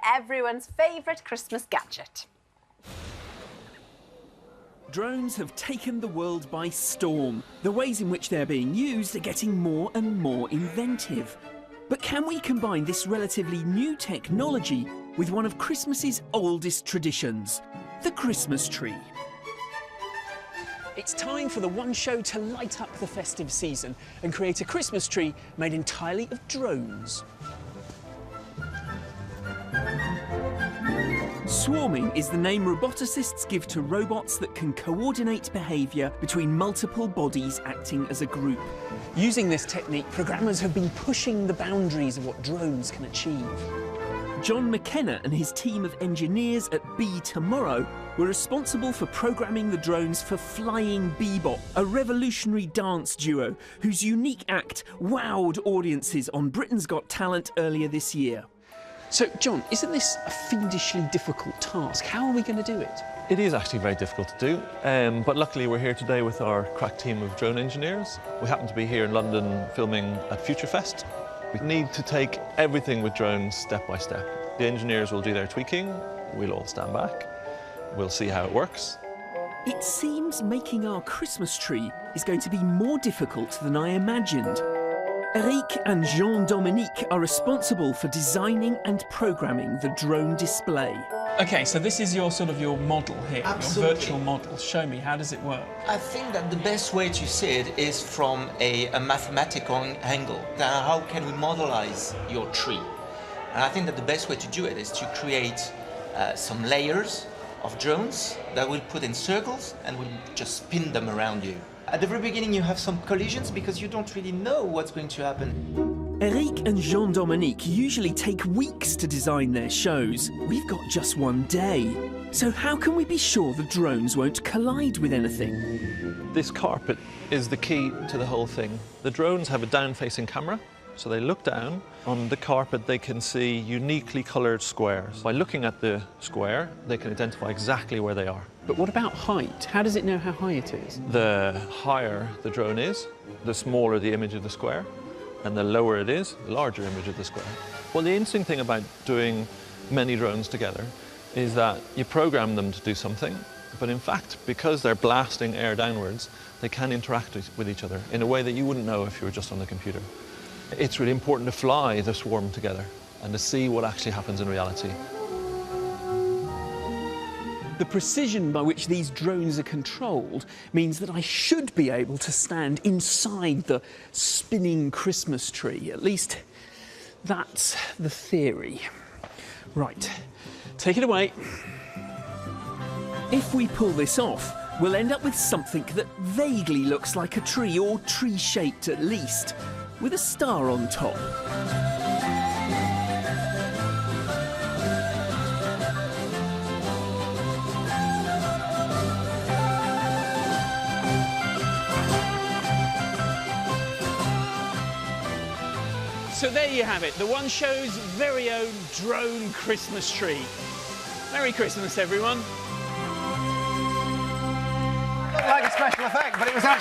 everyone's favourite Christmas gadget. Drones have taken the world by storm. The ways in which they're being used are getting more and more inventive. But can we combine this relatively new technology with one of Christmas's oldest traditions, the Christmas tree? It's time for the one show to light up the festive season and create a Christmas tree made entirely of drones. Swarming is the name roboticists give to robots that can coordinate behaviour between multiple bodies acting as a group. Using this technique, programmers have been pushing the boundaries of what drones can achieve. John McKenna and his team of engineers at Be Tomorrow were responsible for programming the drones for Flying Bebop, a revolutionary dance duo whose unique act wowed audiences on Britain's Got Talent earlier this year. So, John, isn't this a fiendishly difficult task? How are we going to do it? It is actually very difficult to do, but luckily we're here today with our crack team of drone engineers. We happen to be here in London filming at Future Fest. We need to take everything with drones step by step. The engineers will do their tweaking, we'll all stand back, we'll see how it works. It seems making our Christmas tree is going to be more difficult than I imagined. Eric and Jean-Dominique are responsible for designing and programming the drone display. OK, so this is your model here, Absolutely. Your virtual model. Show me, how does it work? I think that the best way to see it is from a mathematical angle. How can we modelize your tree? And I think that the best way to do it is to create some layers of drones that we'll put in circles and we'll just spin them around you. At the very beginning you have some collisions because you don't really know what's going to happen. Eric and Jean-Dominique usually take weeks to design their shows. We've got just one day. So how can we be sure the drones won't collide with anything? This carpet is the key to the whole thing. The drones have a down-facing camera, so they look down. On the carpet they can see uniquely coloured squares. By looking at the square, they can identify exactly where they are. But what about height? How does it know how high it is? The higher the drone is, the smaller the image of the square, and the lower it is, the larger image of the square. Well, the interesting thing about doing many drones together is that you program them to do something, but in fact, because they're blasting air downwards, they can interact with each other in a way that you wouldn't know if you were just on the computer. It's really important to fly the swarm together and to see what actually happens in reality. The precision by which these drones are controlled means that I should be able to stand inside the spinning Christmas tree. At least that's the theory. Right, take it away. If we pull this off, we'll end up with something that vaguely looks like a tree, or tree-shaped at least, with a star on top. So there you have it, the One Show's very own drone Christmas tree. Merry Christmas, everyone. Looked like a special effect, but it was actually